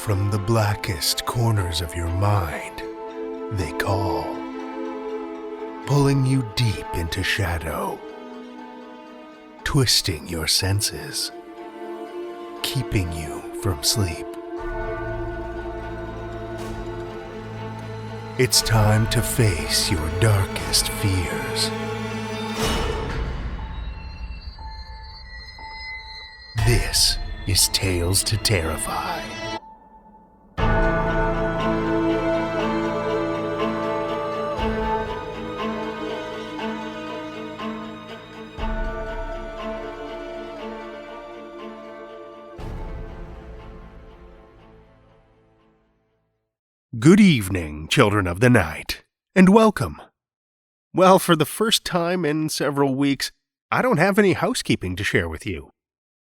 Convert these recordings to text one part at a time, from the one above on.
from the blackest corners of your mind, they call, pulling you deep into shadow, twisting your senses, keeping you from sleep. It's time to face your darkest fears. This is Tales to Terrify. Good evening, children of the night, and welcome. Well, for the first time in several weeks, I don't have any housekeeping to share with you.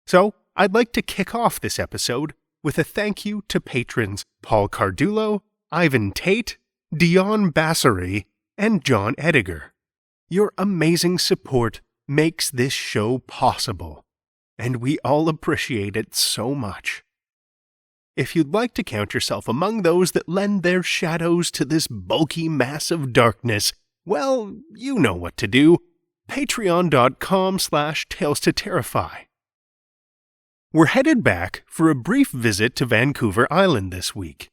So, I'd like to kick off this episode with a thank you to patrons Paul Cardulo, Ivan Tate, Dion Bassery, and John Ediger. Your amazing support makes this show possible, and we all appreciate it so much. If you'd like to count yourself among those that lend their shadows to this bulky mass of darkness, well, you know what to do. Patreon.com/Tales to Terrify. We're headed back for a brief visit to Vancouver Island this week.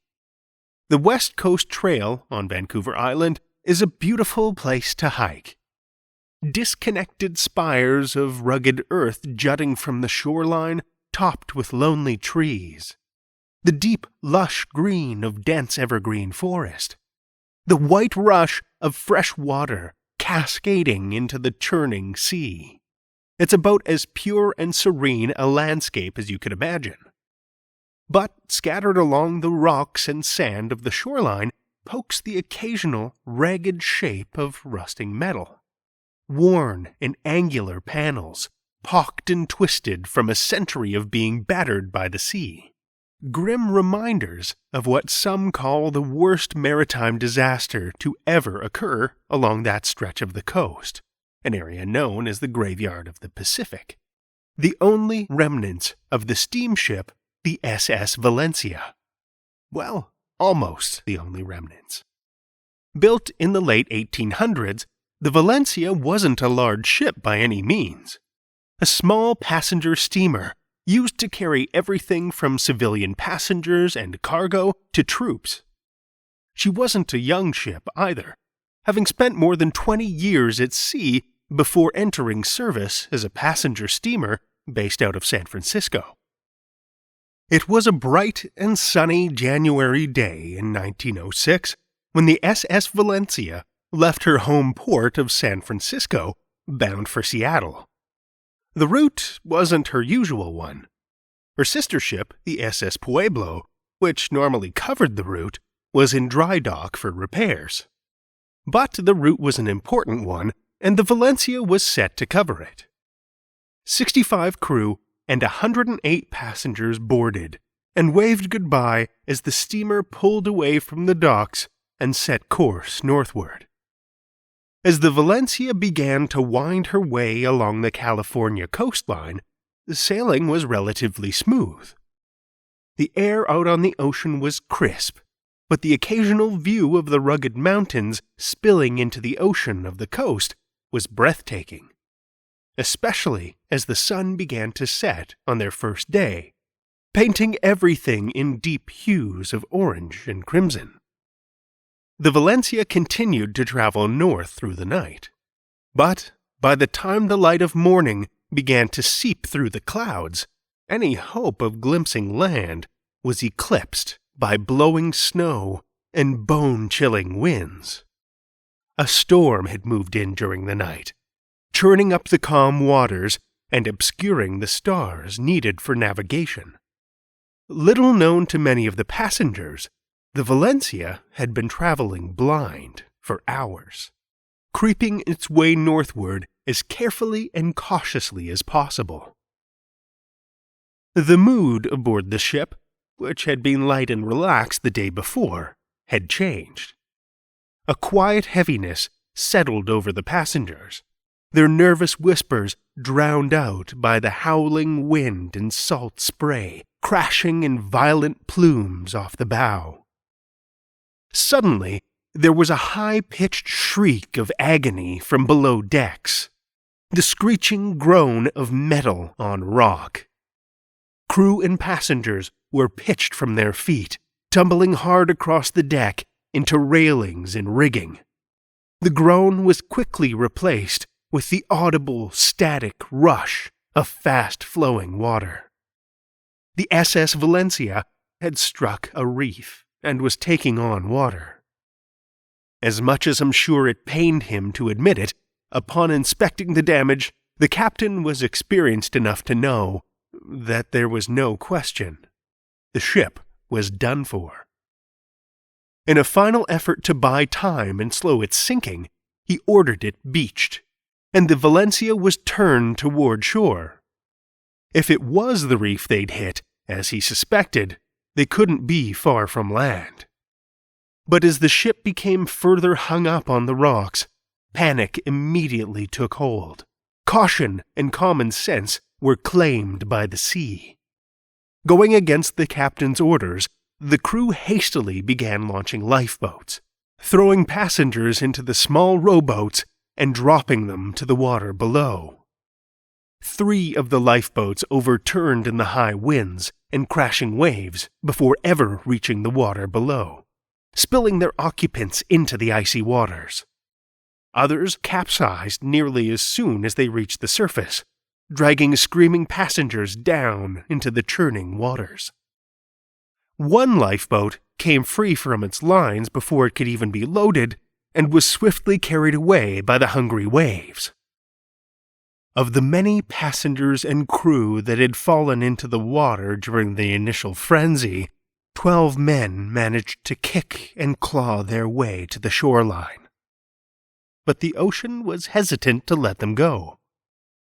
The West Coast Trail on Vancouver Island is a beautiful place to hike. Disconnected spires of rugged earth jutting from the shoreline, topped with lonely trees. The deep, lush green of dense evergreen forest. The white rush of fresh water cascading into the churning sea. It's about as pure and serene a landscape as you could imagine. But scattered along the rocks and sand of the shoreline pokes the occasional ragged shape of rusting metal. Worn and angular panels, pocked and twisted from a century of being battered by the sea. Grim reminders of what some call the worst maritime disaster to ever occur along that stretch of the coast, an area known as the Graveyard of the Pacific. The only remnants of the steamship, the SS Valencia. Well, almost the only remnants. Built in the late 1800s, the Valencia wasn't a large ship by any means. A small passenger steamer used to carry everything from civilian passengers and cargo to troops. She wasn't a young ship either, having spent more than 20 years at sea before entering service as a passenger steamer based out of San Francisco. It was a bright and sunny January day in 1906 when the SS Valencia left her home port of San Francisco, bound for Seattle. The route wasn't her usual one. Her sister ship, the SS Pueblo, which normally covered the route, was in dry dock for repairs. But the route was an important one, and the Valencia was set to cover it. 65 crew and 108 passengers boarded, and waved goodbye as the steamer pulled away from the docks and set course northward. As the Valencia began to wind her way along the California coastline, the sailing was relatively smooth. The air out on the ocean was crisp, but the occasional view of the rugged mountains spilling into the ocean of the coast was breathtaking, especially as the sun began to set on their first day, painting everything in deep hues of orange and crimson. The Valencia continued to travel north through the night, but by the time the light of morning began to seep through the clouds, any hope of glimpsing land was eclipsed by blowing snow and bone-chilling winds. A storm had moved in during the night, churning up the calm waters and obscuring the stars needed for navigation. Little known to many of the passengers, the Valencia had been traveling blind for hours, creeping its way northward as carefully and cautiously as possible. The mood aboard the ship, which had been light and relaxed the day before, had changed. A quiet heaviness settled over the passengers, their nervous whispers drowned out by the howling wind and salt spray crashing in violent plumes off the bow. Suddenly, there was a high-pitched shriek of agony from below decks, the screeching groan of metal on rock. Crew and passengers were pitched from their feet, tumbling hard across the deck into railings and rigging. The groan was quickly replaced with the audible, static rush of fast-flowing water. The SS Valencia had struck a reef and was taking on water. As much as I'm sure it pained him to admit it, upon inspecting the damage, the captain was experienced enough to know that there was no question. The ship was done for. In a final effort to buy time and slow its sinking, he ordered it beached, and the Valencia was turned toward shore. If it was the reef they'd hit, as he suspected, they couldn't be far from land. But as the ship became further hung up on the rocks, panic immediately took hold. Caution and common sense were claimed by the sea. Going against the captain's orders, the crew hastily began launching lifeboats, throwing passengers into the small rowboats and dropping them to the water below. 3 of the lifeboats overturned in the high winds and crashing waves before ever reaching the water below, spilling their occupants into the icy waters. Others capsized nearly as soon as they reached the surface, dragging screaming passengers down into the churning waters. One lifeboat came free from its lines before it could even be loaded and was swiftly carried away by the hungry waves. Of the many passengers and crew that had fallen into the water during the initial frenzy, 12 men managed to kick and claw their way to the shoreline. But the ocean was hesitant to let them go,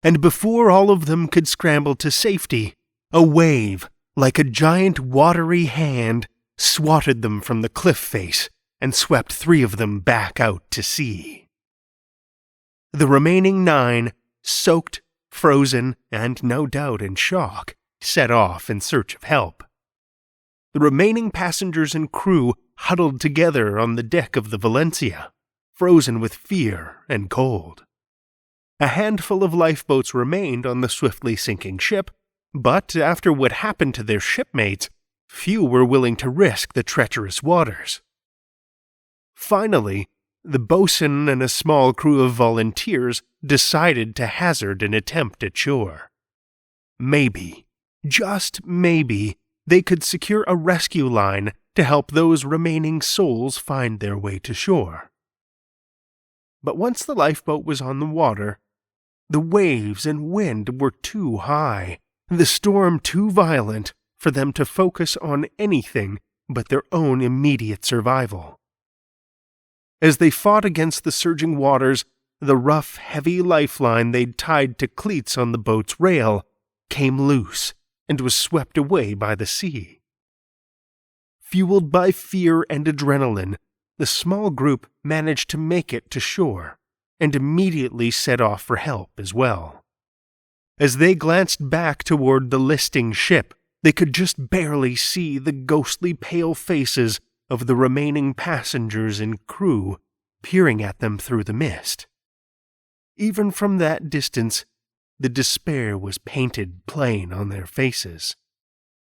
and before all of them could scramble to safety, a wave, like a giant watery hand, swatted them from the cliff face and swept 3 of them back out to sea. The remaining 9, soaked, frozen, and no doubt in shock, set off in search of help. The remaining passengers and crew huddled together on the deck of the Valencia, frozen with fear and cold. A handful of lifeboats remained on the swiftly sinking ship, but after what happened to their shipmates, few were willing to risk the treacherous waters. Finally, the boatswain and a small crew of volunteers decided to hazard an attempt at shore. Maybe, just maybe, they could secure a rescue line to help those remaining souls find their way to shore. But once the lifeboat was on the water, the waves and wind were too high, the storm too violent for them to focus on anything but their own immediate survival. As they fought against the surging waters, the rough, heavy lifeline they'd tied to cleats on the boat's rail came loose and was swept away by the sea. Fueled by fear and adrenaline, the small group managed to make it to shore and immediately set off for help as well. As they glanced back toward the listing ship, they could just barely see the ghostly pale faces of the remaining passengers and crew peering at them through the mist. Even from that distance, the despair was painted plain on their faces.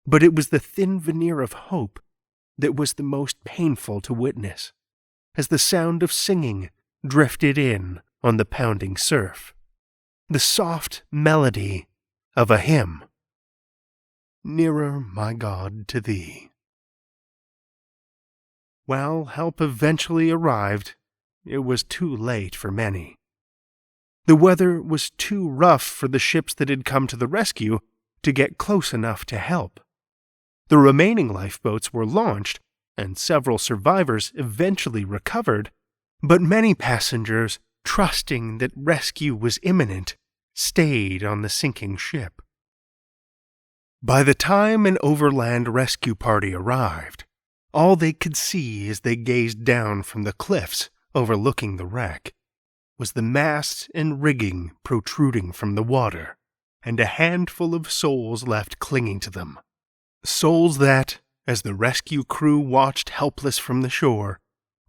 But it was the thin veneer of hope that was the most painful to witness, as the sound of singing drifted in on the pounding surf, the soft melody of a hymn. Nearer, my God, to thee. While help eventually arrived, it was too late for many. The weather was too rough for the ships that had come to the rescue to get close enough to help. The remaining lifeboats were launched, and several survivors eventually recovered, but many passengers, trusting that rescue was imminent, stayed on the sinking ship. By the time an overland rescue party arrived, all they could see as they gazed down from the cliffs overlooking the wreck was the masts and rigging protruding from the water, and a handful of souls left clinging to them, Souls that, as the rescue crew watched helpless from the shore,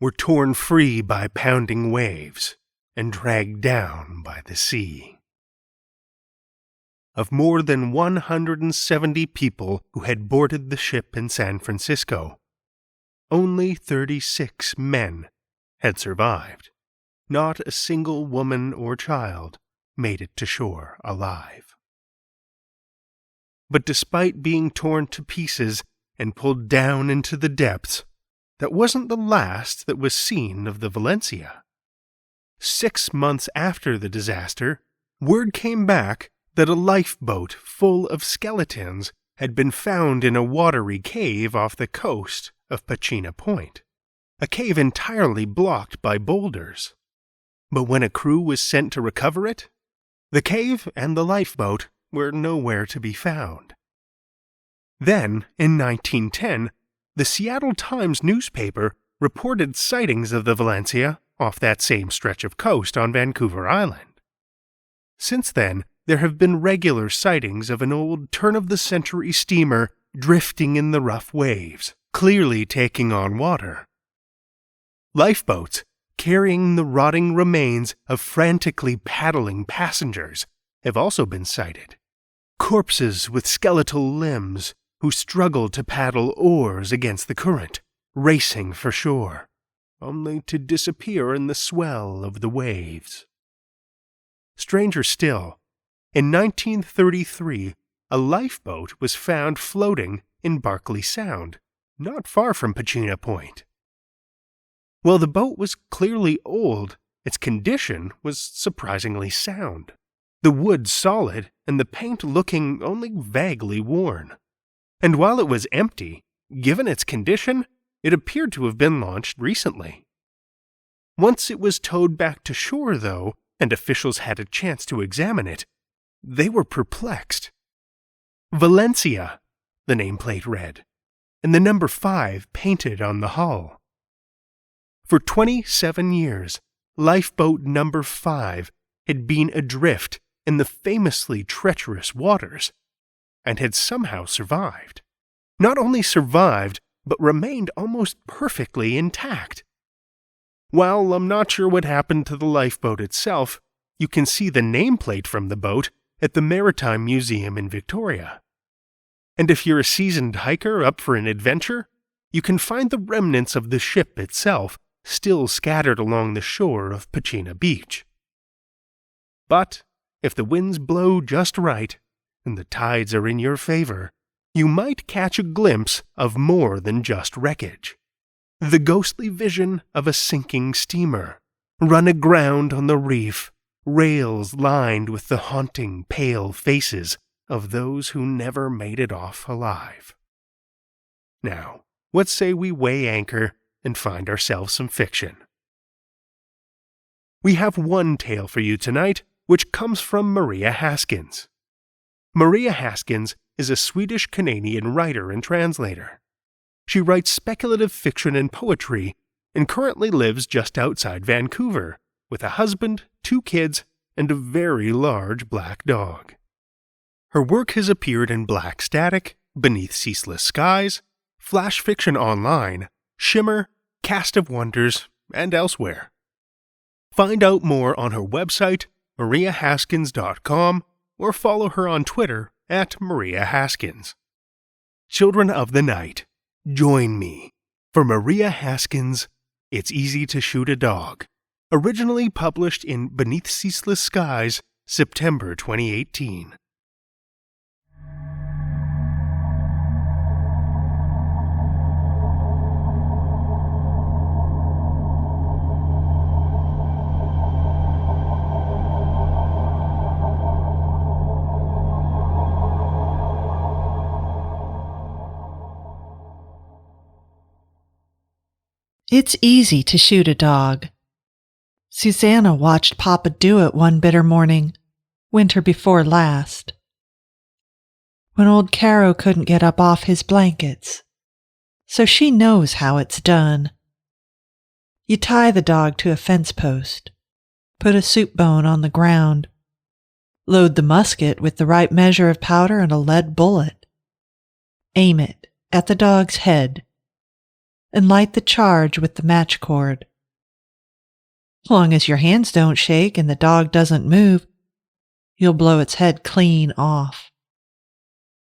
were torn free by pounding waves and dragged down by the sea. Of more than 170 people who had boarded the ship in San Francisco, only 36 men had survived. Not a single woman or child made it to shore alive. But despite being torn to pieces and pulled down into the depths, that wasn't the last that was seen of the Valencia. 6 months after the disaster, word came back that a lifeboat full of skeletons had been found in a watery cave off the coast of Pachina Point, a cave entirely blocked by boulders. But when a crew was sent to recover it, the cave and the lifeboat were nowhere to be found. Then, in 1910, the Seattle Times newspaper reported sightings of the Valencia off that same stretch of coast on Vancouver Island. Since then, there have been regular sightings of an old turn-of-the-century steamer drifting in the rough waves, clearly taking on water. Lifeboats carrying the rotting remains of frantically paddling passengers have also been sighted. Corpses with skeletal limbs who struggle to paddle oars against the current, racing for shore, only to disappear in the swell of the waves. Stranger still, in 1933, a lifeboat was found floating in Barkley Sound, not far from Pachina Point. While the boat was clearly old, its condition was surprisingly sound, the wood solid and the paint looking only vaguely worn. And while it was empty, given its condition, it appeared to have been launched recently. Once it was towed back to shore, though, and officials had a chance to examine it, they were perplexed. Valencia, the nameplate read, and the number 5 painted on the hull. For 27 years, lifeboat number 5 had been adrift in the famously treacherous waters, and had somehow survived. Not only survived, but remained almost perfectly intact. While I'm not sure what happened to the lifeboat itself, you can see the nameplate from the boat at the Maritime Museum in Victoria. And if you're a seasoned hiker up for an adventure, you can find the remnants of the ship itself still scattered along the shore of Pachina Beach. But if the winds blow just right, and the tides are in your favor, you might catch a glimpse of more than just wreckage. The ghostly vision of a sinking steamer, run aground on the reef, rails lined with the haunting, pale faces of those who never made it off alive. Now, what say we weigh anchor and find ourselves some fiction? We have one tale for you tonight, which comes from Maria Haskins. Maria Haskins is a Swedish-Canadian writer and translator. She writes speculative fiction and poetry, and currently lives just outside Vancouver, with a husband, 2 kids, and a very large black dog. Her work has appeared in Black Static, Beneath Ceaseless Skies, Flash Fiction Online, Shimmer, Cast of Wonders, and elsewhere. Find out more on her website, mariahaskins.com, or follow her on Twitter @MariaHaskins. Children of the Night, join me for Maria Haskins' It's Easy to Shoot a Dog, originally published in Beneath Ceaseless Skies, September 2018. It's easy to shoot a dog. Susanna watched Papa do it one bitter morning, winter before last, when old Caro couldn't get up off his blankets. So she knows how it's done. You tie the dog to a fence post, put a soup bone on the ground, load the musket with the right measure of powder and a lead bullet, aim it at the dog's head, and light the charge with the match cord. Long as your hands don't shake and the dog doesn't move, you'll blow its head clean off.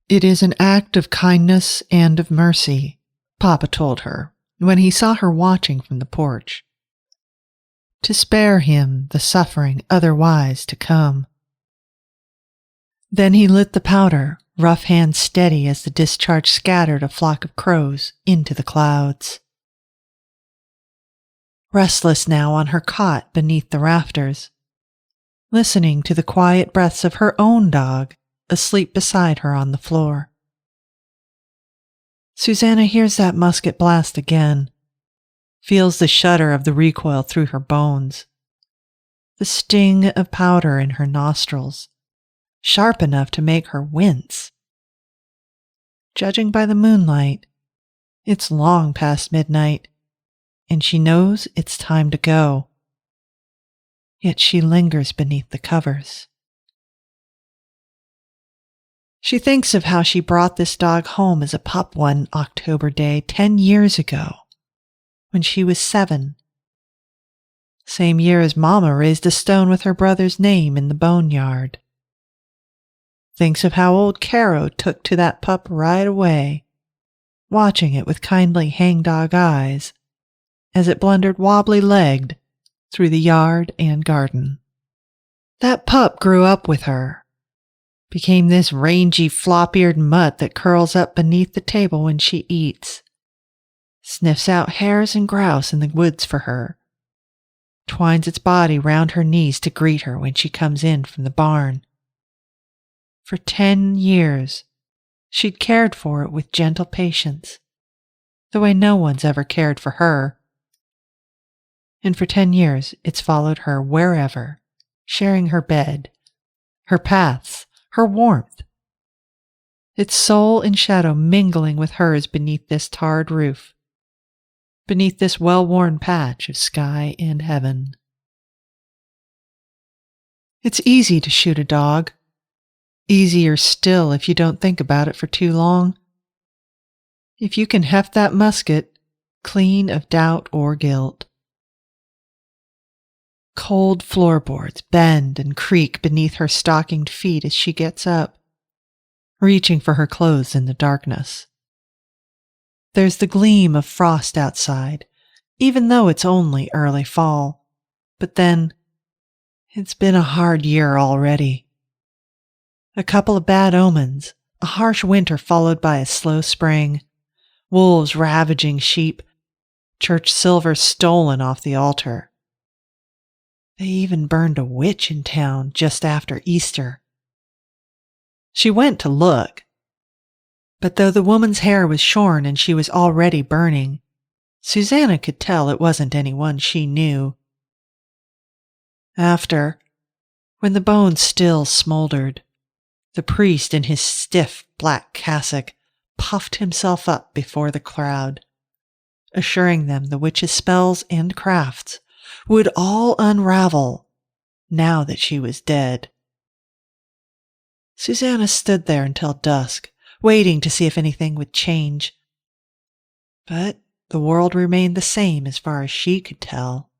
It is an act of kindness and of mercy, Papa told her when he saw her watching from the porch, to spare him the suffering otherwise to come. Then he lit the powder, rough hand steady as the discharge scattered a flock of crows into the clouds. Restless now on her cot beneath the rafters, listening to the quiet breaths of her own dog asleep beside her on the floor. Susanna hears that musket blast again, feels the shudder of the recoil through her bones, the sting of powder in her nostrils, sharp enough to make her wince. Judging by the moonlight, it's long past midnight, and she knows it's time to go. Yet she lingers beneath the covers. She thinks of how she brought this dog home as a pup one October day 10 years ago, when she was 7. Same year as Mama raised a stone with her brother's name in the boneyard. Thinks of how old Caro took to that pup right away, watching it with kindly hangdog eyes as it blundered wobbly-legged through the yard and garden. That pup grew up with her, became this rangy, flop-eared mutt that curls up beneath the table when she eats, sniffs out hares and grouse in the woods for her, twines its body round her knees to greet her when she comes in from the barn. For 10 years, she'd cared for it with gentle patience, the way no one's ever cared for her. And for 10 years, it's followed her wherever, sharing her bed, her paths, her warmth. Its soul and shadow mingling with hers beneath this tarred roof, beneath this well-worn patch of sky and heaven. It's easy to shoot a dog. Easier still if you don't think about it for too long. If you can heft that musket clean of doubt or guilt. Cold floorboards bend and creak beneath her stockinged feet as she gets up, reaching for her clothes in the darkness. There's the gleam of frost outside, even though it's only early fall. But then, it's been a hard year already. A couple of bad omens, a harsh winter followed by a slow spring, wolves ravaging sheep, church silver stolen off the altar. They even burned a witch in town just after Easter. She went to look, but though the woman's hair was shorn and she was already burning, Susanna could tell it wasn't anyone she knew. After, when the bones still smoldered, the priest in his stiff black cassock puffed himself up before the crowd, assuring them the witch's spells and crafts would all unravel now that she was dead. Susanna stood there until dusk, waiting to see if anything would change. But the world remained the same as far as she could tell.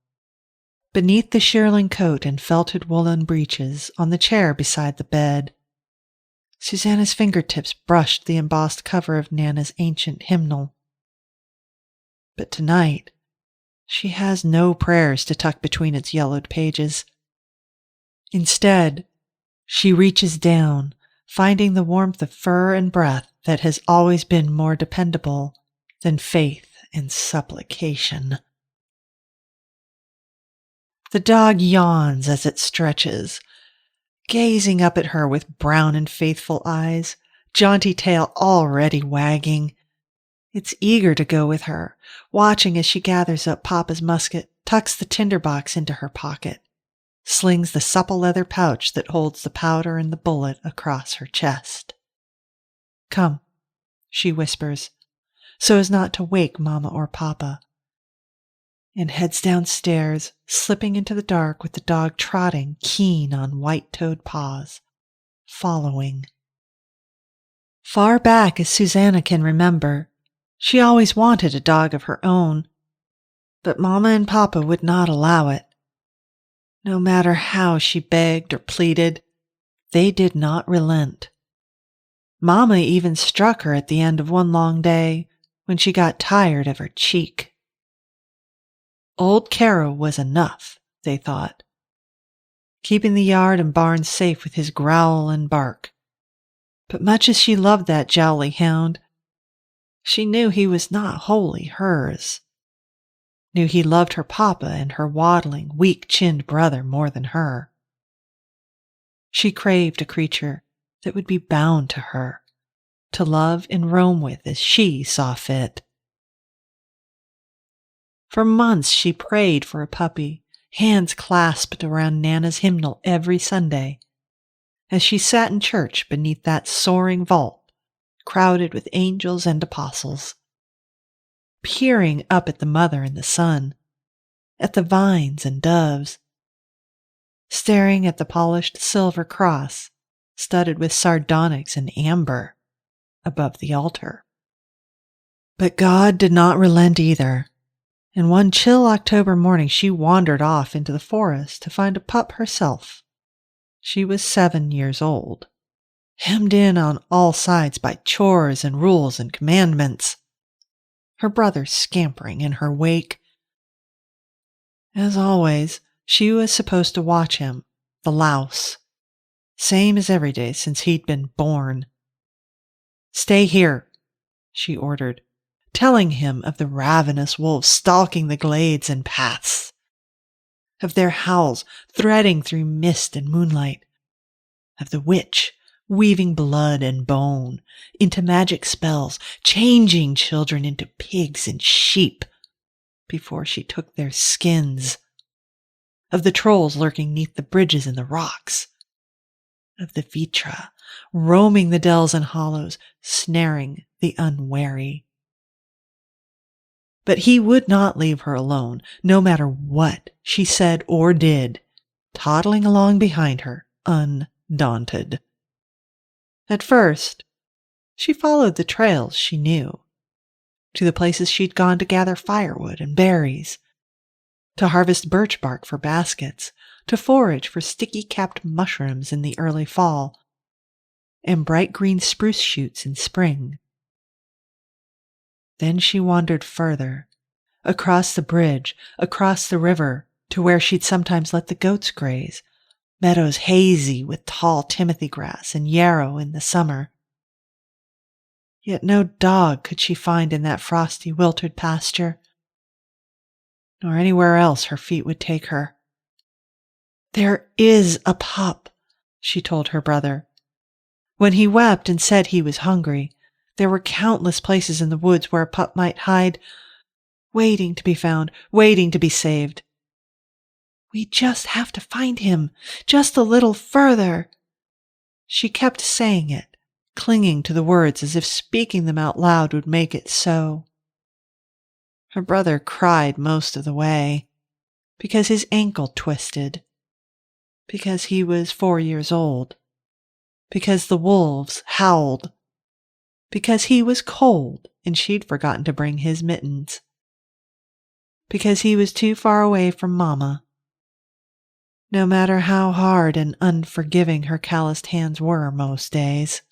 Beneath the shearling coat and felted woolen breeches on the chair beside the bed, Susanna's fingertips brushed the embossed cover of Nana's ancient hymnal. But tonight, she has no prayers to tuck between its yellowed pages. Instead, she reaches down, finding the warmth of fur and breath that has always been more dependable than faith and supplication. The dog yawns as it stretches, gazing up at her with brown and faithful eyes, jaunty tail already wagging. It's eager to go with her, watching as she gathers up Papa's musket, tucks the tinderbox into her pocket, slings the supple leather pouch that holds the powder and the bullet across her chest. "Come," she whispers, so as not to wake Mama or Papa, and heads downstairs, slipping into the dark with the dog trotting keen on white-toed paws, following. Far back as Susanna can remember, she always wanted a dog of her own, but Mama and Papa would not allow it. No matter how she begged or pleaded, they did not relent. Mama even struck her at the end of one long day when she got tired of her cheek. Old Caro was enough, they thought, keeping the yard and barn safe with his growl and bark. But much as she loved that jolly hound, she knew he was not wholly hers. Knew he loved her papa and her waddling, weak-chinned brother more than her. She craved a creature that would be bound to her, to love and roam with as she saw fit. For months she prayed for a puppy, hands clasped around Nana's hymnal every Sunday, as she sat in church beneath that soaring vault, crowded with angels and apostles, peering up at the mother and the son, at the vines and doves, staring at the polished silver cross studded with sardonyx and amber above the altar. But God did not relent either, and one chill October morning she wandered off into the forest to find a pup herself. She was 7 years old, hemmed in on all sides by chores and rules and commandments, her brother scampering in her wake. As always, she was supposed to watch him, the louse, same as every day since he'd been born. "Stay here," she ordered, telling him of the ravenous wolves stalking the glades and paths, of their howls threading through mist and moonlight, of the witch weaving blood and bone into magic spells, changing children into pigs and sheep before she took their skins, of the trolls lurking neath the bridges and the rocks, of the vitra roaming the dells and hollows, snaring the unwary. But he would not leave her alone, no matter what she said or did, toddling along behind her, undaunted. At first, she followed the trails she knew, to the places she'd gone to gather firewood and berries, to harvest birch bark for baskets, to forage for sticky-capped mushrooms in the early fall, and bright green spruce shoots in spring. Then she wandered further, across the bridge, across the river, to where she'd sometimes let the goats graze, meadows hazy with tall timothy grass and yarrow in the summer. Yet no dog could she find in that frosty, wilted pasture, nor anywhere else her feet would take her. "There is a pup," she told her brother. When he wept and said he was hungry, there were countless places in the woods where a pup might hide, waiting to be found, waiting to be saved. "We just have to find him, just a little further." She kept saying it, clinging to the words as if speaking them out loud would make it so. Her brother cried most of the way, because his ankle twisted, because he was 4 years old, because the wolves howled, because he was cold and she'd forgotten to bring his mittens, because he was too far away from Mama. No matter how hard and unforgiving her calloused hands were most days.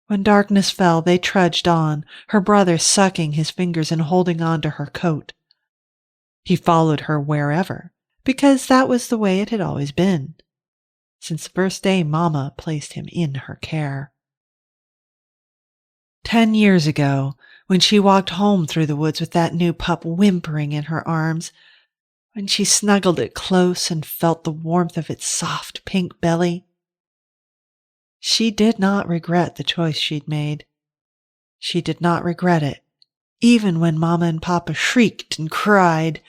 When darkness fell, they trudged on, her brother sucking his fingers and holding on to her coat. He followed her wherever, because that was the way it had always been, since the first day Mama placed him in her care. 10 years ago, when she walked home through the woods with that new pup whimpering in her arms, when she snuggled it close and felt the warmth of its soft pink belly, she did not regret the choice she'd made. She did not regret it, even when Mama and Papa shrieked and cried,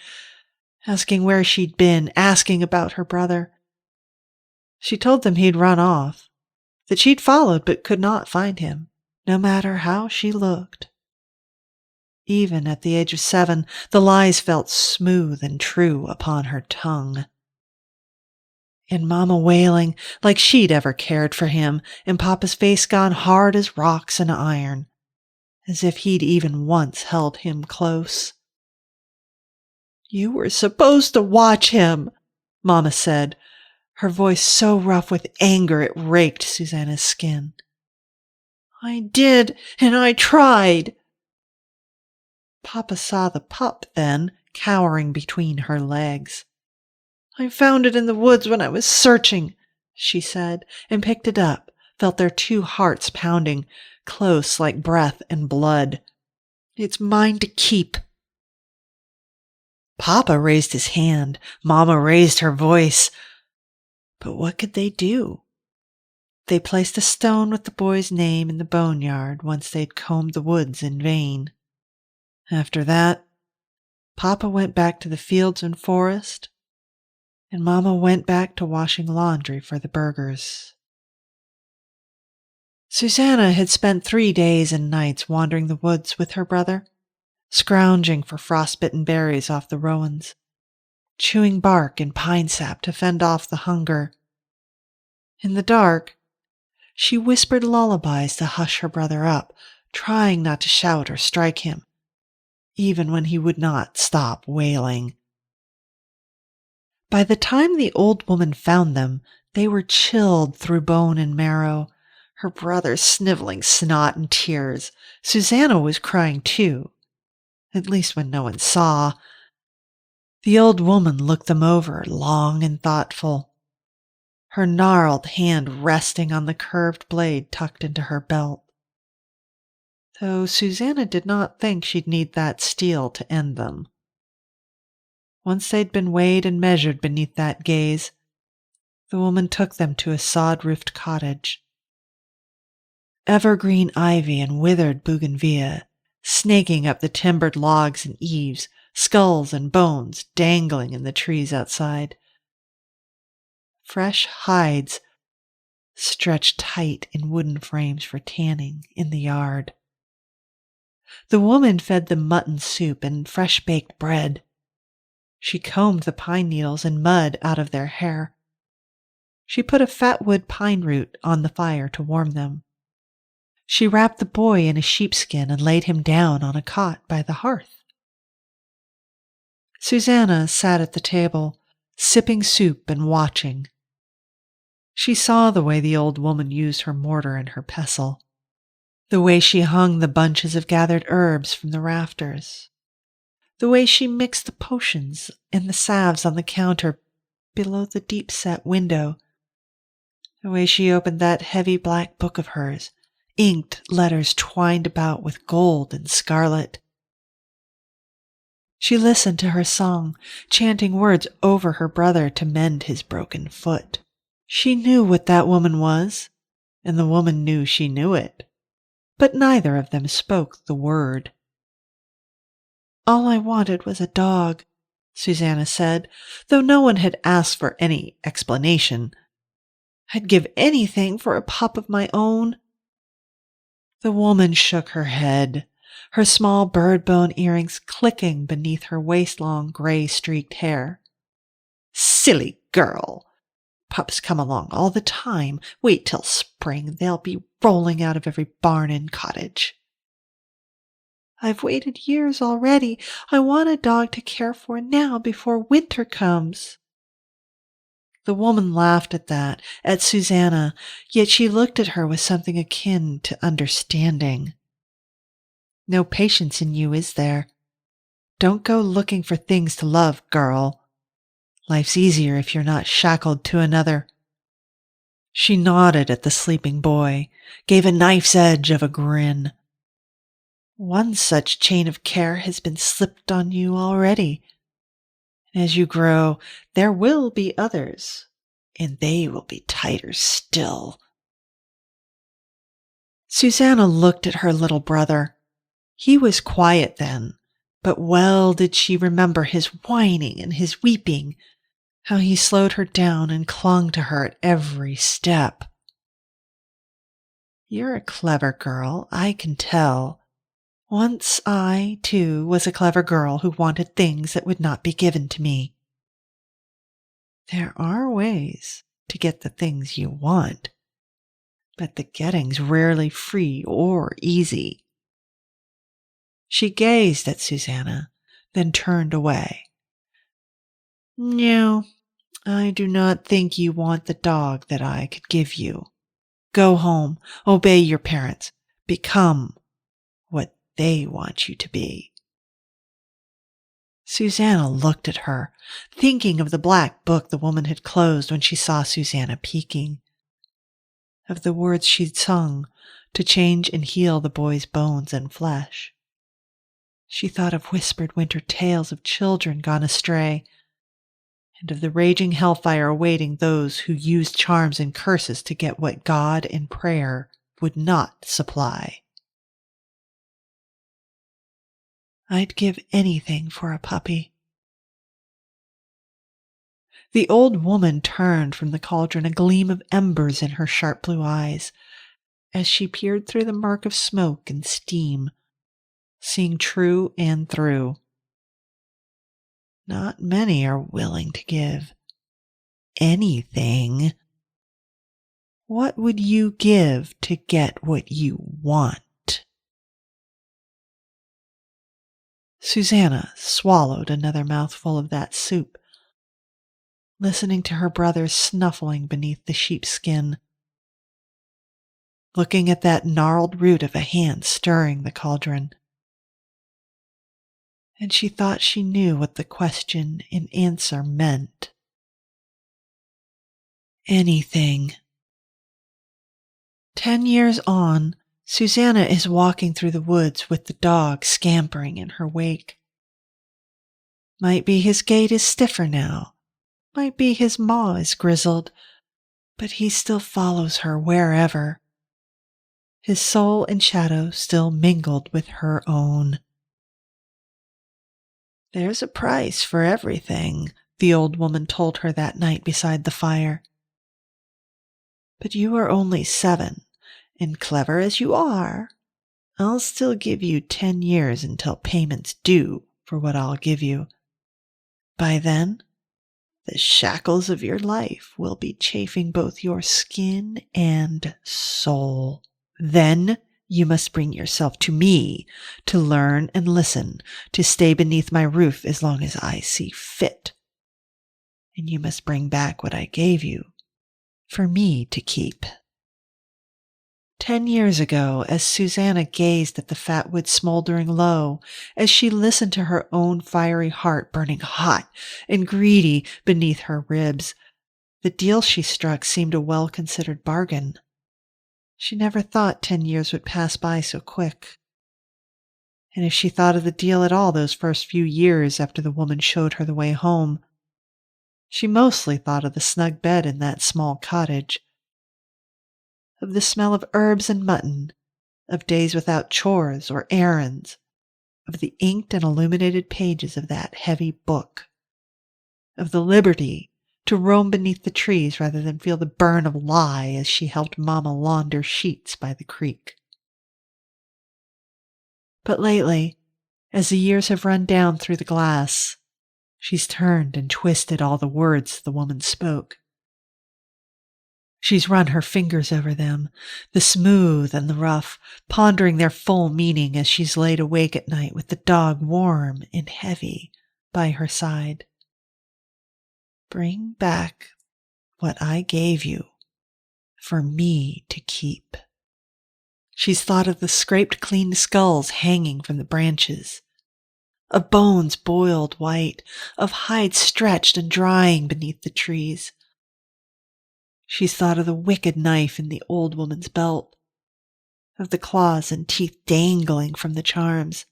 asking where she'd been, asking about her brother. She told them he'd run off, that she'd followed but could not find him, no matter how she looked. Even at the age of 7, the lies felt smooth and true upon her tongue. and Mama wailing like she'd ever cared for him, and Papa's face gone hard as rocks and iron, as if he'd even once held him close. "You were supposed to watch him," Mama said, her voice so rough with anger it raked Susanna's skin. "I did, and I tried." Papa saw the pup then, cowering between her legs. "I found it in the woods when I was searching," she said, and picked it up, felt their two hearts pounding, close like breath and blood. "It's mine to keep." Papa raised his hand. Mama raised her voice. But what could they do? They placed a stone with the boy's name in the boneyard once they'd combed the woods in vain. After that, Papa went back to the fields and forest, and Mama went back to washing laundry for the burghers. Susanna had spent 3 days and nights wandering the woods with her brother, scrounging for frostbitten berries off the rowans, chewing bark and pine sap to fend off the hunger. In the dark, she whispered lullabies to hush her brother up, trying not to shout or strike him, even when he would not stop wailing. By the time the old woman found them, they were chilled through bone and marrow, her brother sniveling snot and tears. Susanna was crying too, at least when no one saw. The old woman looked them over, long and thoughtful, her gnarled hand resting on the curved blade tucked into her belt. Though Susanna did not think she'd need that steel to end them. Once they'd been weighed and measured beneath that gaze, the woman took them to a sod-roofed cottage. Evergreen ivy and withered bougainvillea, snaking up the timbered logs and eaves, skulls and bones dangling in the trees outside. Fresh hides stretched tight in wooden frames for tanning in the yard. The woman fed them mutton soup and fresh-baked bread. She combed the pine needles and mud out of their hair. She put a fat wood pine root on the fire to warm them. She wrapped the boy in a sheepskin and laid him down on a cot by the hearth. Susanna sat at the table, sipping soup and watching. She saw the way the old woman used her mortar and her pestle, the way she hung the bunches of gathered herbs from the rafters, the way she mixed the potions and the salves on the counter below the deep-set window, the way she opened that heavy black book of hers, inked letters twined about with gold and scarlet. She listened to her song, chanting words over her brother to mend his broken foot. She knew what that woman was, and the woman knew she knew it, but neither of them spoke the word. "All I wanted was a dog," Susanna said, though no one had asked for any explanation. "I'd give anything for a pup of my own." The woman shook her head, her small bird-bone earrings clicking beneath her waist-long gray-streaked hair. "Silly girl! Pups come along all the time. Wait till spring. They'll be rolling out of every barn and cottage." "I've waited years already. I want a dog to care for now before winter comes." The woman laughed at that, at Susanna, yet she looked at her with something akin to understanding. "No patience in you, is there? Don't go looking for things to love, girl. Life's easier if you're not shackled to another." She nodded at the sleeping boy, gave a knife's edge of a grin. "One such chain of care has been slipped on you already. As you grow, there will be others, and they will be tighter still." Susanna looked at her little brother. He was quiet then, but well did she remember his whining and his weeping, how he slowed her down and clung to her at every step. "You're a clever girl, I can tell. Once I, too, was a clever girl who wanted things that would not be given to me." There are ways to get the things you want, but the getting's rarely free or easy. She gazed at Susanna, then turned away. No, I do not think you want the dog that I could give you. Go home, obey your parents, become what they want you to be. Susanna looked at her, thinking of the black book the woman had closed when she saw Susanna peeking, of the words she'd sung to change and heal the boy's bones and flesh. She thought of whispered winter tales of children gone astray, and of the raging hellfire awaiting those who used charms and curses to get what God and prayer would not supply. I'd give anything for a puppy. The old woman turned from the cauldron, a gleam of embers in her sharp blue eyes, as she peered through the murk of smoke and steam, seeing true and through. Not many are willing to give anything. What would you give to get what you want? Susanna swallowed another mouthful of that soup, listening to her brothers snuffling beneath the sheepskin, looking at that gnarled root of a hand stirring the cauldron. And she thought she knew what the question and answer meant. Anything. 10 years on, Susanna is walking through the woods with the dog scampering in her wake. Might be his gait is stiffer now, might be his maw is grizzled, but he still follows her wherever. His soul and shadow still mingled with her own. There's a price for everything, the old woman told her that night beside the fire. But you are only 7, and clever as you are, I'll still give you 10 years until payment's due for what I'll give you. By then, the shackles of your life will be chafing both your skin and soul. Then you must bring yourself to me to learn and listen, to stay beneath my roof as long as I see fit. And you must bring back what I gave you for me to keep. 10 years ago, as Susanna gazed at the fat wood smoldering low, as she listened to her own fiery heart burning hot and greedy beneath her ribs, the deal she struck seemed a well-considered bargain. She never thought 10 years would pass by so quick. And if she thought of the deal at all those first few years after the woman showed her the way home, she mostly thought of the snug bed in that small cottage, of the smell of herbs and mutton, of days without chores or errands, of the inked and illuminated pages of that heavy book, of the liberty to roam beneath the trees rather than feel the burn of lie as she helped Mama launder sheets by the creek. But lately, as the years have run down through the glass, she's turned and twisted all the words the woman spoke. She's run her fingers over them, the smooth and the rough, pondering their full meaning as she's laid awake at night with the dog warm and heavy by her side. Bring back what I gave you for me to keep. She's thought of the scraped clean skulls hanging from the branches, of bones boiled white, of hides stretched and drying beneath the trees. She's thought of the wicked knife in the old woman's belt, of the claws and teeth dangling from the charms.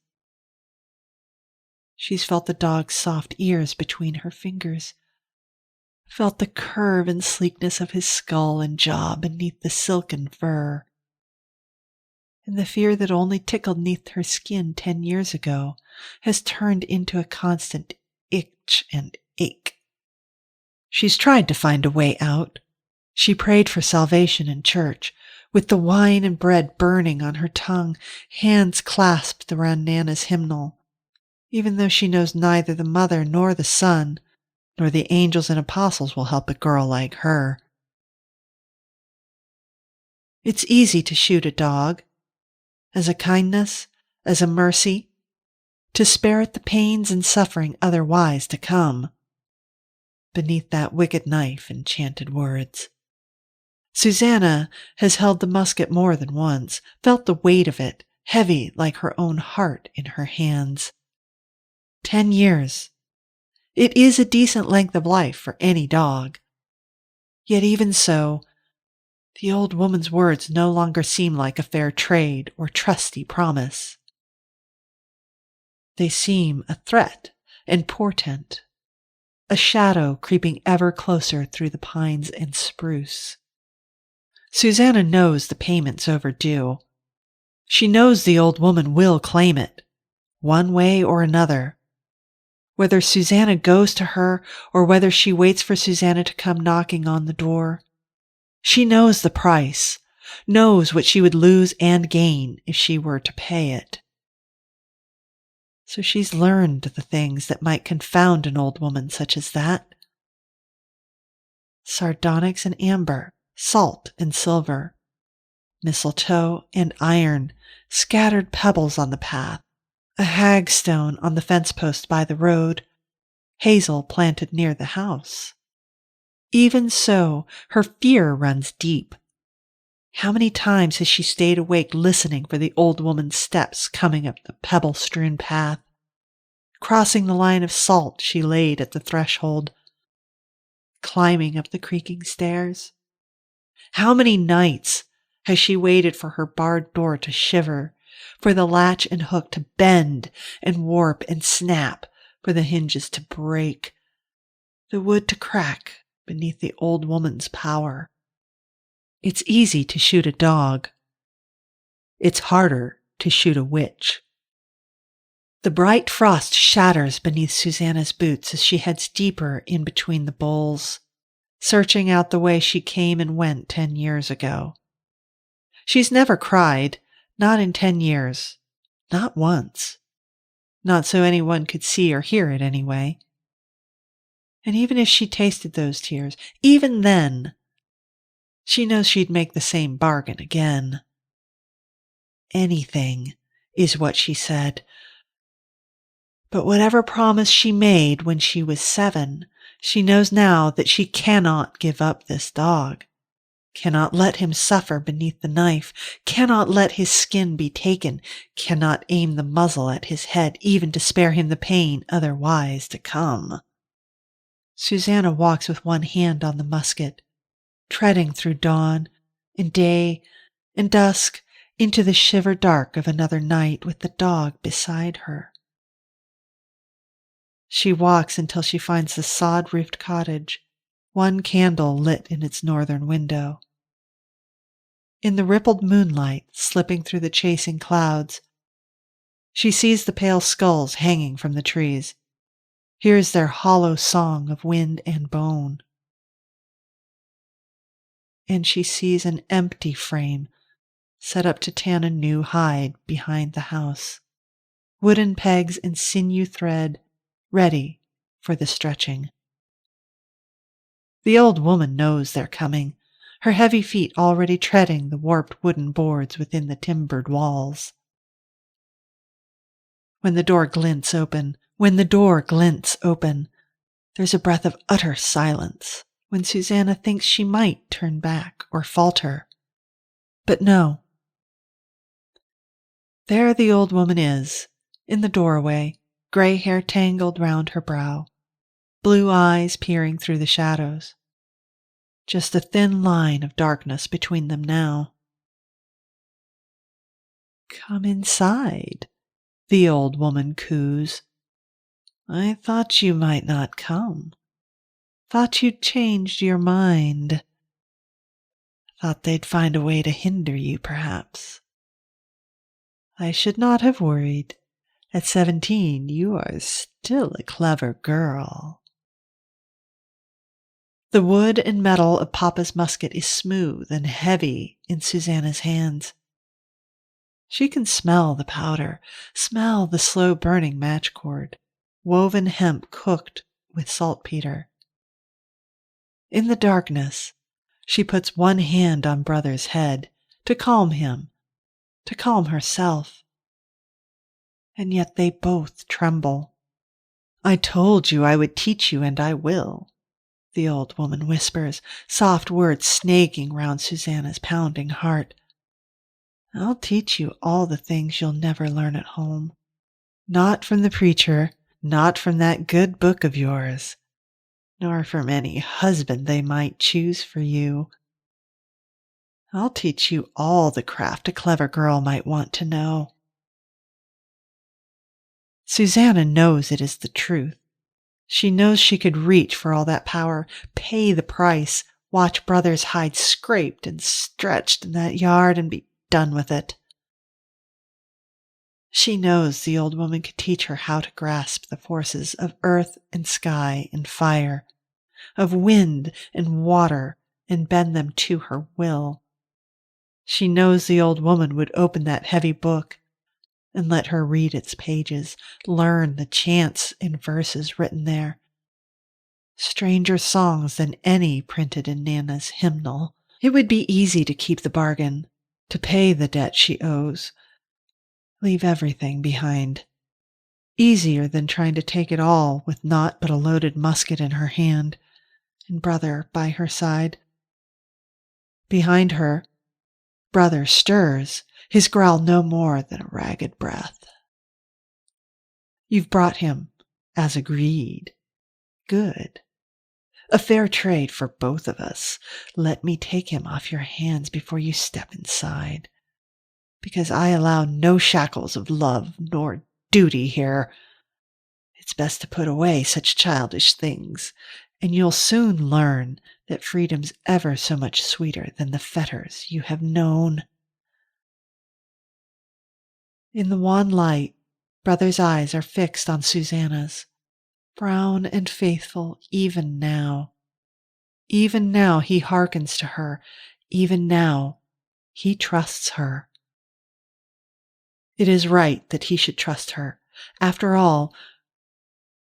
She's felt the dog's soft ears between her fingers, felt the curve and sleekness of his skull and jaw beneath the silken fur. And the fear that only tickled neath her skin 10 years ago has turned into a constant itch and ache. She's tried to find a way out. She prayed for salvation in church, with the wine and bread burning on her tongue, hands clasped around Nana's hymnal, even though she knows neither the Mother nor the Son, nor the angels and apostles will help a girl like her. It's easy to shoot a dog, as a kindness, as a mercy, to spare it the pains and suffering otherwise to come. Beneath that wicked knife, enchanted words. Susanna has held the musket more than once, felt the weight of it, heavy like her own heart in her hands. 10 years. It is a decent length of life for any dog. Yet even so, the old woman's words no longer seem like a fair trade or trusty promise. They seem a threat and portent, a shadow creeping ever closer through the pines and spruce. Susanna knows the payment's overdue. She knows the old woman will claim it, one way or another. Whether Susanna goes to her or whether she waits for Susanna to come knocking on the door, she knows the price, knows what she would lose and gain if she were to pay it. So she's learned the things that might confound an old woman such as that. Sardonyx and amber, salt and silver, mistletoe and iron, scattered pebbles on the path, a hagstone on the fence post by the road, hazel planted near the house. Even so, her fear runs deep. How many times has she stayed awake listening for the old woman's steps coming up the pebble-strewn path, crossing the line of salt she laid at the threshold, climbing up the creaking stairs? How many nights has she waited for her barred door to shiver, for the latch and hook to bend and warp and snap, for the hinges to break, the wood to crack beneath the old woman's power? It's easy to shoot a dog. It's harder to shoot a witch. The bright frost shatters beneath Susanna's boots as she heads deeper in between the boles, searching out the way she came and went 10 years ago. She's never cried, not in 10 years, not once. Not so anyone could see or hear it anyway. And even if she tasted those tears, even then, she knows she'd make the same bargain again. Anything is what she said. But whatever promise she made when she was 7, she knows now that she cannot give up this dog, cannot let him suffer beneath the knife, cannot let his skin be taken, cannot aim the muzzle at his head even to spare him the pain otherwise to come. Susanna walks with one hand on the musket, treading through dawn and day and dusk into the shiver dark of another night with the dog beside her. She walks until she finds the sod-roofed cottage, one candle lit in its northern window. In the rippled moonlight slipping through the chasing clouds, she sees the pale skulls hanging from the trees, hears their hollow song of wind and bone. And she sees an empty frame set up to tan a new hide behind the house, wooden pegs and sinew thread ready for the stretching. The old woman knows they're coming, her heavy feet already treading the warped wooden boards within the timbered walls. When the door glints open, there's a breath of utter silence when Susanna thinks she might turn back or falter. But no. There the old woman is, in the doorway, gray hair tangled round her brow, blue eyes peering through the shadows. Just a thin line of darkness between them now. "Come inside," the old woman coos. "I thought you might not come. Thought you'd changed your mind. Thought they'd find a way to hinder you, perhaps. I should not have worried. At 17, you are still a clever girl." The wood and metal of Papa's musket is smooth and heavy in Susanna's hands. She can smell the powder, smell the slow-burning matchcord, woven hemp cooked with saltpeter. In the darkness, she puts one hand on Brother's head to calm him, to calm herself. And yet they both tremble. "I told you I would teach you, and I will," the old woman whispers, soft words snaking round Susanna's pounding heart. "I'll teach you all the things you'll never learn at home. Not from the preacher, not from that good book of yours, nor from any husband they might choose for you. I'll teach you all the craft a clever girl might want to know." Susanna knows it is the truth. She knows she could reach for all that power, pay the price, watch Brother's hide scraped and stretched in that yard and be done with it. She knows the old woman could teach her how to grasp the forces of earth and sky and fire, of wind and water, and bend them to her will. She knows the old woman would open that heavy book and let her read its pages, learn the chants and verses written there. Stranger songs than any printed in Nana's hymnal. It would be easy to keep the bargain, to pay the debt she owes, leave everything behind. Easier than trying to take it all with naught but a loaded musket in her hand, and Brother by her side. Behind her, Brother stirs, his growl no more than a ragged breath. "You've brought him, as agreed. Good. A fair trade for both of us. Let me take him off your hands before you step inside, because I allow no shackles of love nor duty here. It's best to put away such childish things, and you'll soon learn that freedom's ever so much sweeter than the fetters you have known." In the wan light, Brother's eyes are fixed on Susanna's, brown and faithful even now. Even now he hearkens to her. Even now he trusts her. It is right that he should trust her. After all,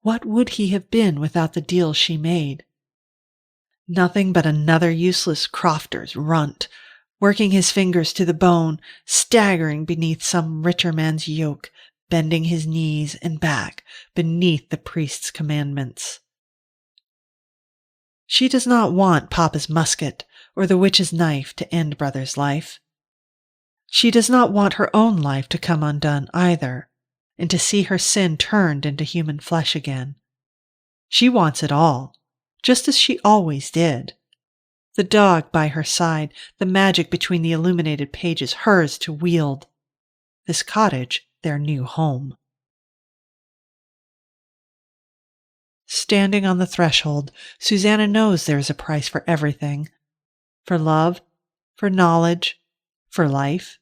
what would he have been without the deal she made? Nothing but another useless crofter's runt, working his fingers to the bone, staggering beneath some richer man's yoke, bending his knees and back beneath the priest's commandments. She does not want Papa's musket or the witch's knife to end Brother's life. She does not want her own life to come undone either, and to see her sin turned into human flesh again. She wants it all, just as she always did. The dog by her side, the magic between the illuminated pages, hers to wield. This cottage, their new home. Standing on the threshold, Susanna knows there is a price for everything. For love, for knowledge, for life,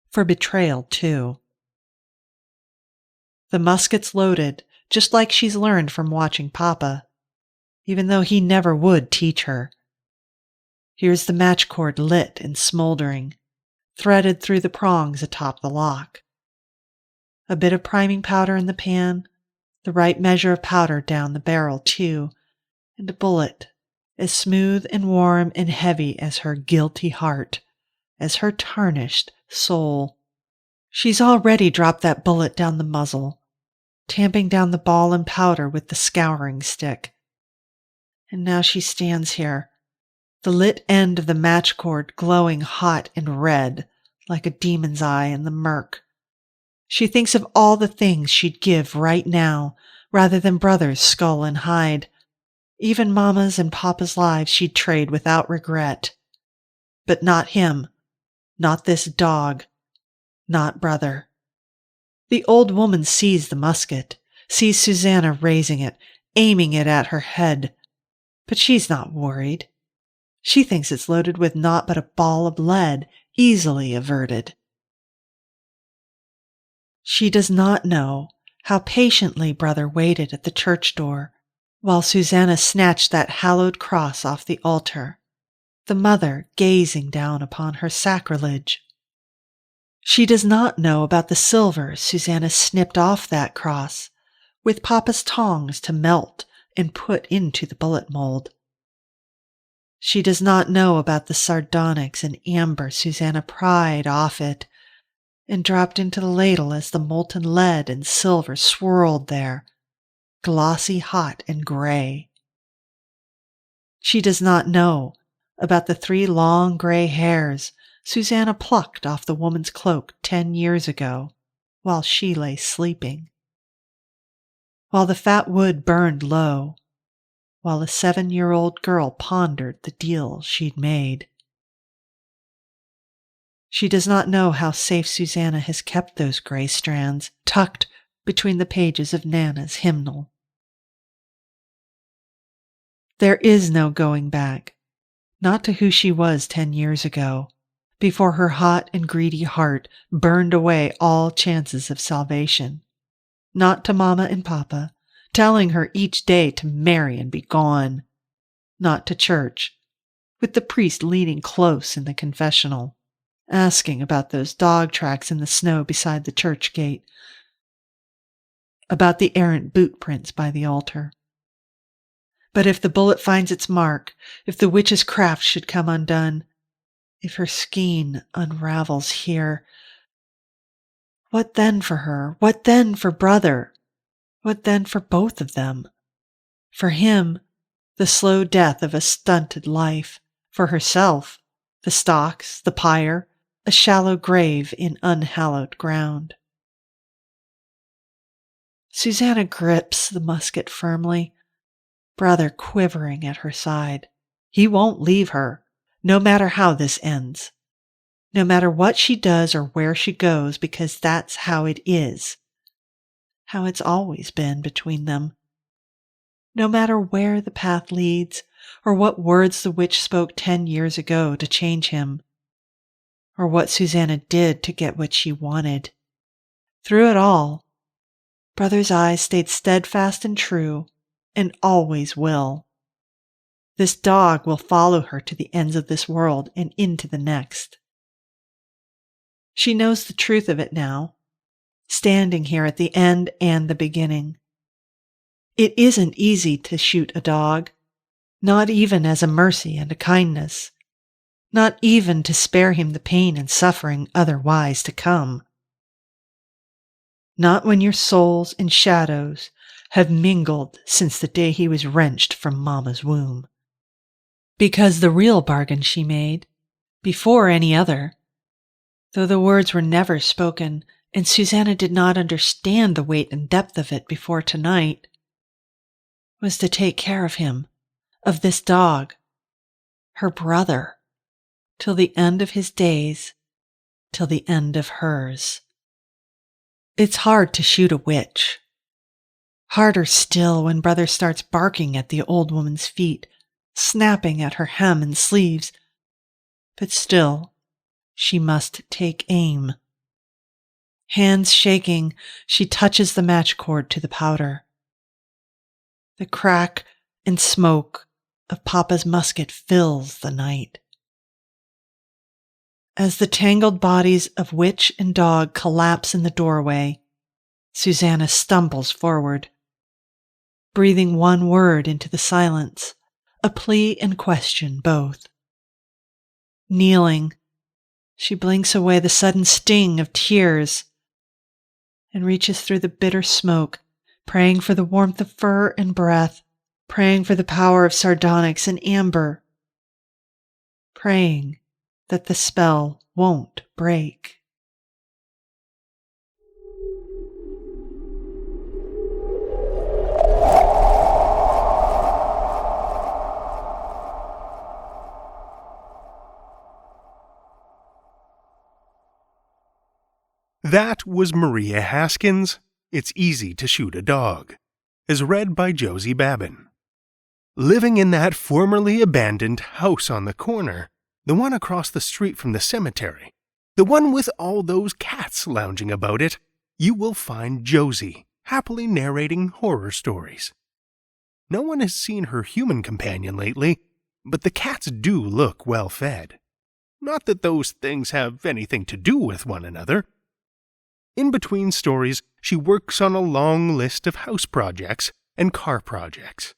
for betrayal too. The musket's loaded, just like she's learned from watching Papa, even though he never would teach her. Here's the match cord lit and smoldering, threaded through the prongs atop the lock. A bit of priming powder in the pan, the right measure of powder down the barrel too, and a bullet as smooth and warm and heavy as her guilty heart, as her tarnished soul. She's already dropped that bullet down the muzzle, tamping down the ball and powder with the scouring stick. And now she stands here, the lit end of the match cord glowing hot and red like a demon's eye in the murk. She thinks of all the things she'd give right now rather than Brother's skull and hide. Even Mama's and Papa's lives she'd trade without regret. But not him, not this dog, not Brother. The old woman sees the musket, sees Susanna raising it, aiming it at her head. But she's not worried. She thinks it's loaded with naught but a ball of lead, easily averted. She does not know how patiently Brother waited at the church door while Susanna snatched that hallowed cross off the altar, the mother gazing down upon her sacrilege. She does not know about the silver Susanna snipped off that cross with Papa's tongs to melt and put into the bullet mold. She does not know about the sardonyx and amber Susanna pried off it and dropped into the ladle as the molten lead and silver swirled there, glossy hot and gray. She does not know about the 3 long gray hairs Susanna plucked off the woman's cloak 10 years ago while she lay sleeping. While the fat wood burned low, while a 7-year-old girl pondered the deal she'd made. She does not know how safe Susanna has kept those gray strands tucked between the pages of Nana's hymnal. There is no going back, not to who she was 10 years ago, before her hot and greedy heart burned away all chances of salvation. Not to Mama and Papa, telling her each day to marry and be gone. Not to church, with the priest leaning close in the confessional, asking about those dog tracks in the snow beside the church gate, about the errant boot prints by the altar. But if the bullet finds its mark, if the witch's craft should come undone, if her skein unravels here, what then for her? What then for brother? What then for both of them? For him, the slow death of a stunted life. For herself, the stocks, the pyre, a shallow grave in unhallowed ground. Susanna grips the musket firmly, brother quivering at her side. He won't leave her, no matter how this ends. No matter what she does or where she goes, because that's how it is. How it's always been between them. No matter where the path leads, or what words the witch spoke 10 years ago to change him, or what Susanna did to get what she wanted. Through it all, brother's eyes stayed steadfast and true, and always will. This dog will follow her to the ends of this world and into the next. She knows the truth of it now, standing here at the end and the beginning. It isn't easy to shoot a dog, not even as a mercy and a kindness, not even to spare him the pain and suffering otherwise to come. Not when your souls and shadows have mingled since the day he was wrenched from Mama's womb. Because the real bargain she made, before any other, though the words were never spoken, and Susanna did not understand the weight and depth of it before tonight, was to take care of him, of this dog, her brother, till the end of his days, till the end of hers. It's hard to shoot a witch. Harder still when brother starts barking at the old woman's feet, snapping at her hem and sleeves, but still, she must take aim. Hands shaking, she touches the match cord to the powder. The crack and smoke of Papa's musket fills the night. As the tangled bodies of witch and dog collapse in the doorway, Susanna stumbles forward, breathing one word into the silence, a plea and question both. Kneeling, she blinks away the sudden sting of tears and reaches through the bitter smoke, praying for the warmth of fur and breath, praying for the power of sardonyx and amber, praying that the spell won't break. That was Maria Haskins' It's Easy to Shoot a Dog, as read by Josie Babin. Living in that formerly abandoned house on the corner, the one across the street from the cemetery, the one with all those cats lounging about it, you will find Josie happily narrating horror stories. No one has seen her human companion lately, but the cats do look well fed. Not that those things have anything to do with one another. In between stories, she works on a long list of house projects and car projects.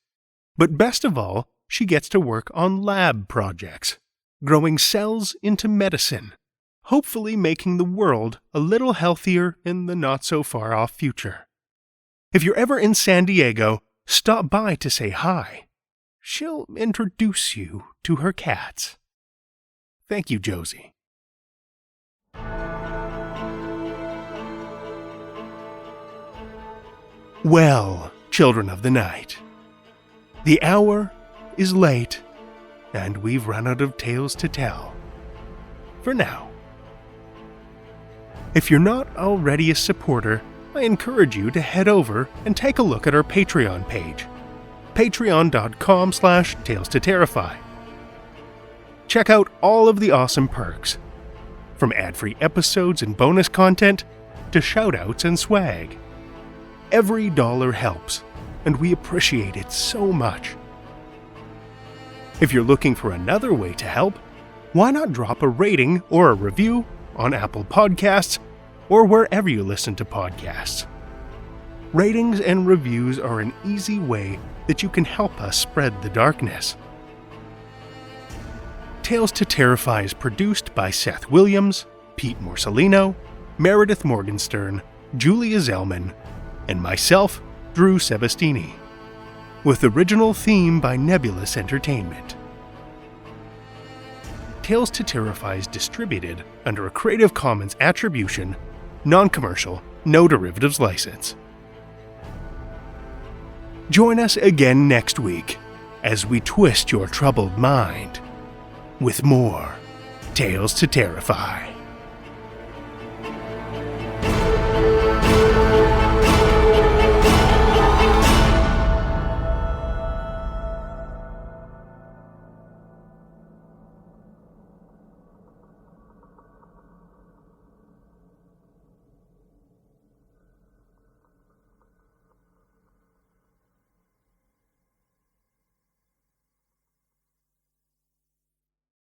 But best of all, she gets to work on lab projects, growing cells into medicine, hopefully making the world a little healthier in the not-so-far-off future. If you're ever in San Diego, stop by to say hi. She'll introduce you to her cats. Thank you, Josie. Well, children of the night, the hour is late, and we've run out of tales to tell. For now. If you're not already a supporter, I encourage you to head over and take a look at our Patreon page, patreon.com/Tales to Terrify. Check out all of the awesome perks, from ad-free episodes and bonus content to shoutouts and swag. Every dollar helps, and we appreciate it so much. If you're looking for another way to help, why not drop a rating or a review on Apple Podcasts or wherever you listen to podcasts? Ratings and reviews are an easy way that you can help us spread the darkness. Tales to Terrify is produced by Seth Williams, Pete Morcellino, Meredith Morgenstern, Julia Zellman, and myself, Drew Sebastini, with original theme by Nebulous Entertainment. Tales to Terrify is distributed under a Creative Commons Attribution, Non-Commercial, No Derivatives license. Join us again next week as we twist your troubled mind with more Tales to Terrify.